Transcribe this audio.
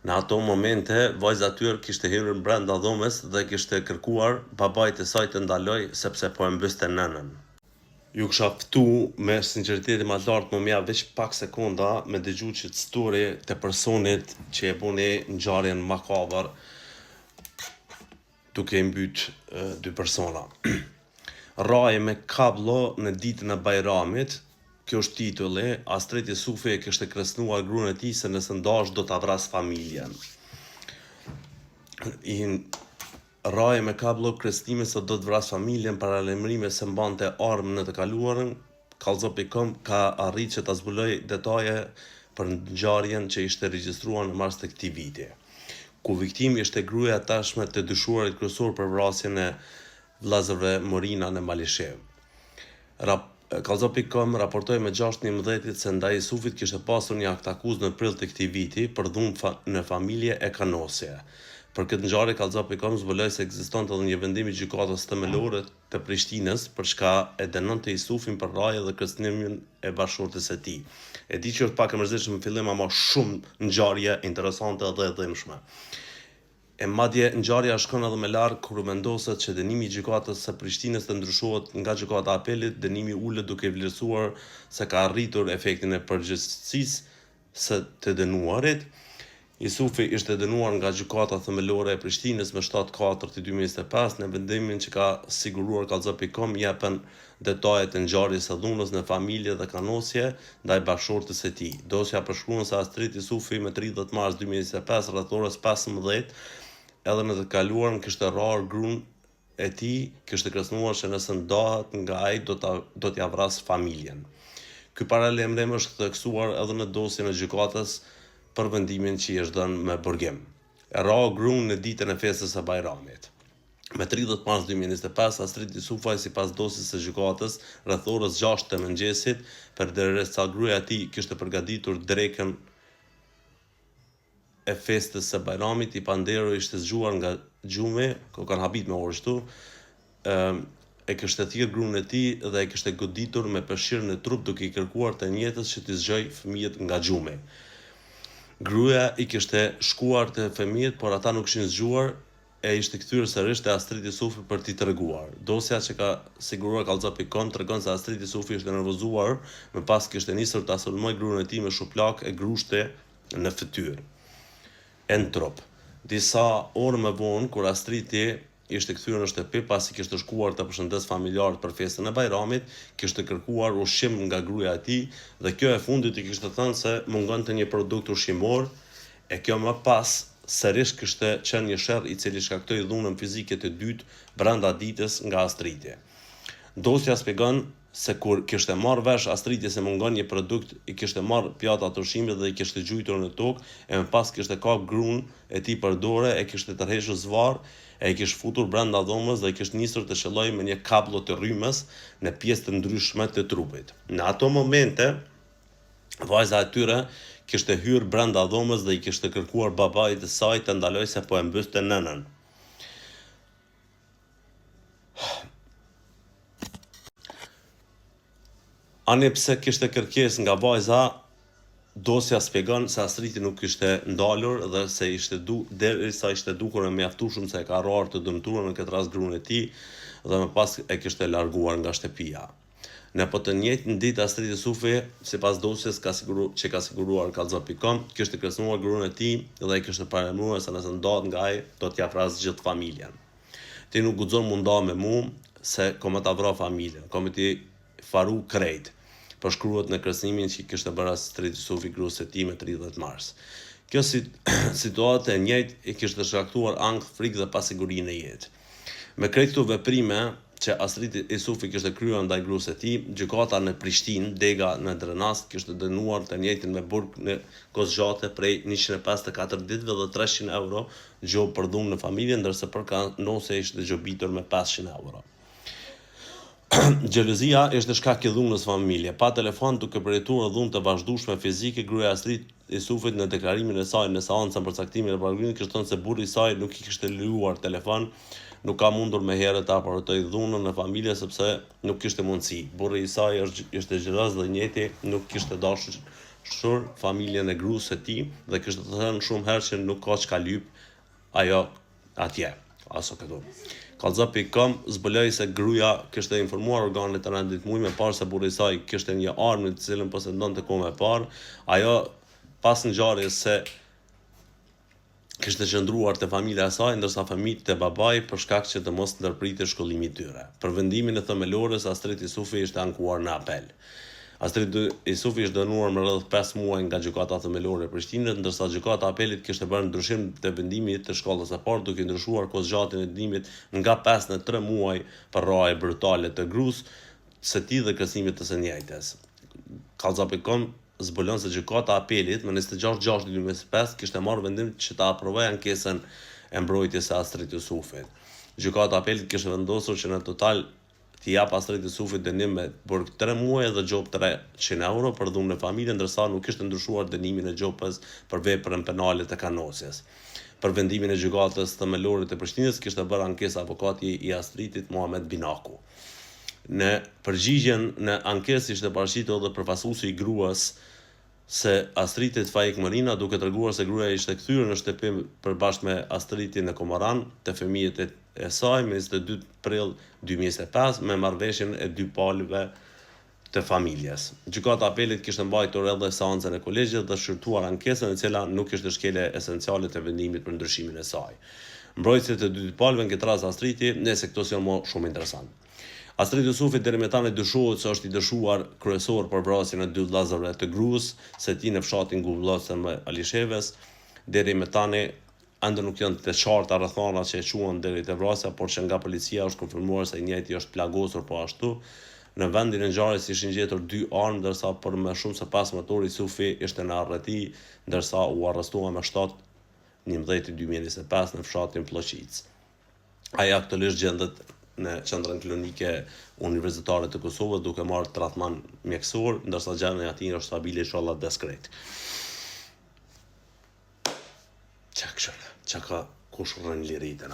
Në ato momente, vajza tyr kishte hyrë brenda dhomës dhe kishte kërkuar babait e saj të ndaloj sepse po e mbyste nënën. Ju kisha ftu me sinqeriteti më të lartë, më veç pak sekonda me dëgju që histori të personit që e buni ngjarjen makabër duke i mbyt dy persona. Raje me kablo në ditën e Bajramit, kjo është titulli, Astrid Jusufi e kishte kresnuar gruan e tij se nëse ndash do ta vras familjen. Raje me kablo kresnime se do të vras familjen para lajmërime se mbante armë në të kaluarën, Kallxo.com ka arritë që ta zbuloj detaje për ngjarjen që ishte regjistruar në mars të këtij viti, ku viktimi ishte gruaja tashme të dyshuarit kryesor për vrasjen e vllazërve Morina në Malishev. Kallxo.com raportoi me 6/11 se ndaj Jusufit kishte pasur një akt akuzë në prill të këtij viti për dhunë në familje e kanosje. Për këtë ngjarje Kallxo.com zbuloi se ekzistonte edhe një vendim i gjykatës themelore të Prishtinës për shka e dënonte Jusufin për rraje dhe kërcënimin e bashkëshortes së tij. E di që është pak e mërzitshme në fillim, ama shumë ngjarje interesante dhe e dhimbshme. E madje ngjarja shkon edhe më larg kur vendoset që dënimi i gjykatës së Prishtinës të ndryshohet nga gjykata e apelit, dënimi ulet duke vlerësuar se ka arritur efektin e përgjegjësisë së të dënuarit. Jusufi ishte dënuar nga gjykata themelore e Prishtinës me 7/4/2025 në vendimin që ka siguruar Kallxo.com jepen detajet e ngjarjes së dhunës në familje dhe kanosje ndaj bashkëshortes së tij. Dosja përshkruan se Astrid Jusufi me 30 mars 2025 rreth orës 15 edhe në të kaluarën kishte rrarë gruan e tij, kishte kresnuar që nëse ndahet nga ai do t'ia vras familjen. Ky paralajmërim është theksuar edhe në dosjen e gjykatës për vendimin që i është dhënë me burgim. E ra gruan në ditën e festës së Bajramit. Me 30 mars 2025, Astrid Jusufi sipas dosjes së gjykatës rreth orës 6 të mëngjesit, përderisa gruaja e tij kishte përgatitur drekën e festës së Bajramit, i pandero ishte zgjuar nga xhume, ku kanë habit me orë shtu, e kishte thirrë gruan e tij dhe e kishte goditur me peshqir në trup duke i kërkuar të njëjtës që t'i zgjoj fëmijët nga xhume. Gruaja i kishte shkuar te fëmijët, por ata nuk ishin zgjuar e ishte kthyer sërish te Astrid Jusufi për t'i treguar. Dosja që ka siguruar Kallxo.com tregon se Astrid Jusufi ishte nervozuar më pas kishte nisur ta sulmoj gruan e tij me shuplak e grushte në fytyrë e në trup. Disa orë më vonë, kur Astridi ishte kthyer në shtëpi pasi kishte shkuar të përshëndes familjarët për festën e Bajramit, kishte kërkuar ushqim nga gruaja e tij dhe kjo e fundit i kishte thënë se mungonte një produkt ushqimor, e kjo më pas sërish kishte qenë një sherr i cili shkaktoi dhunën fizike të dytë brenda ditës nga Astridi. Dosja shpjegon se kur kishte marrë vesh Astridi se mungon një produkt, i kishte marrë pjatat ushqimit dhe i kishte gjujtur në tokë, e më pas kishte kap gruan e tij për dorë, e kishte tërhequr zvarr, e i kishte futur brenda dhomës dhe i kishte nisur të shëllojë me një kablo të rrymës në pjesë të ndryshme të trupit. Në ato momente, vajza e tyre kishte hyrë brenda dhomës dhe i kishte kërkuar babait të saj të ndaloj se po e mbyste nënën. Ani pse kishte kërkesë nga vajza, dosja shpjegon se Astridi nuk kishte ndalur dhe se derisa ishte dukur e mjaftueshëm se e ka rrarë të dëmtuar në këtë rast gruan e tij dhe më pas e kishte larguar nga shtëpia. Në po të njëjtën ditë Astrid Jusufi, sipas dosjes që ka siguruar Kallxo.com, kishte kresnuar gruan e tij dhe i kishte paremëruar se nëse ndahet nga ai, do t'ia vras gjithë familjen. Ti nuk guxon mu nda me mu se komë ta vra familjen, komë ti faru krejt. Përshkruhet në kresnimin që kishte bërë Astrid Jusufi gruas së tij me 30 mars. Kjo situatë e njëjtë i kishte shkaktuar ankth, frikë dhe pasiguri në jetë. Me krejt këto veprime që Astrid Jusufi kishte kryer ndaj gruas së tij, gjykata në Prishtinë, dega në Drenast, kishte dënuar të njëjtin me burg në kozgjate prej 154 ditëve dhe 300 euro gjobë për dhunë në familje, ndërsa për kanosje ishte gjobitur me 500 euro. Xhelozia ishte shkak i dhunës familje. Pa telefon duke përjetuar dhunë të vazhdueshme fizike, gruaja e Astrid Jusufit në deklarimin e saj në seancën për caktimin e paragjykimit kishte thënë se burri i saj nuk i kishte lejuar telefon, nuk ka mundur me herë ta aparatoj dhunën në familje sepse nuk kishte mundësi. Burri i saj ishte xheloz dhe njëti nuk kishte dashur shur familjen e gruas së tij dhe kishte thënë shumë herë që nuk ka çka lyp ajo atje, aso këtu. Kallxo.com zbuloi se gruaja kishte informuar organet të rendit muj me parë se burri i saj kishte një armë të cilën posedonte kohë më parë. Ajo pas ngjarjes se kishte qëndruar te familja e saj, ndërsa fëmijët te babai për shkak që të mos ndërpritej shkollimi i tyre. Për vendimin e themelores, Astrid Isufi ishte ankuar në apel. Astrid Isufi ishte dënuar me rreth 5 muaj nga gjykata themelore e Prishtinës, ndërsa gjykata e apelit kishte bërë ndryshim të vendimit të shkollës së parë, duke ndryshuar kozgjatin e dënimit nga 5 në 3 muaj për rraje brutale të gruas së tij dhe kërcimit të së njëjtës. Kallxo.com zbulon se gjykata e apelit më 26/6/2025 kishte marrë vendim që ta aprovojë ankesën e mbrojtjes së Astrid Isufit. Gjykata e apelit kishte vendosur që në total t'i jap Astrid Isufit dënim me burg 3 muaj dhe gjop 300 euro për dhunë në familje, ndërsa nuk kishte ndryshuar dënimin e gjopës për veprën penale të kanosjes. Për vendimin e gjykatës themelore të Prishtinës kishte bërë ankesë avokati i Astridit Muhamet Binaku. Në përgjigjen në ankesë ishte paraqititur edhe përfaqësuesi i gruas se Astridit Faik Marina, duke treguar se gruaja ishte kthyer në shtëpim përbashkë me Astridin në Komoran te fëmijët e saj me 22 prill 2025 me marrëveshjen e 2 palëve të familjes. Gjykata e apelit kishte mbajtur edhe seancën e kolegjit dhe shqyrtuar ankesën e cila nuk kishte shkelje esenciale të vendimit për ndryshimin e saj. Mbrojtësit e 2 palëve në këtë rast Astridi, nëse këto janë më shumë interesant. Astrid Isufi deri më tani dyshohet se është i dëshuar kryesor për vrasjen e 2 vëllezërve të gruas së tij në fshatin Gullocë me Alisheves. Deri më tani ende nuk janë të qarta rrethanat që e quhen deri te vrasja, por që nga policia është konfirmuar se i njëjti është plagosur po ashtu. Në vendin e ngjarjes ishin gjetur 2 armë, ndërsa për më shumë se 5 motori Isufi ishte në arreti, ndërsa u arrestua me 7/11/2025 në fshatin Ploqic. Ai aktualisht gjendet në qendrën klinike universitare të Kosovës duke marrë trajtman mjekësor, ndërsa gjendja e tij është stabile, inshallah diskret. Çka ka kush rën liritën.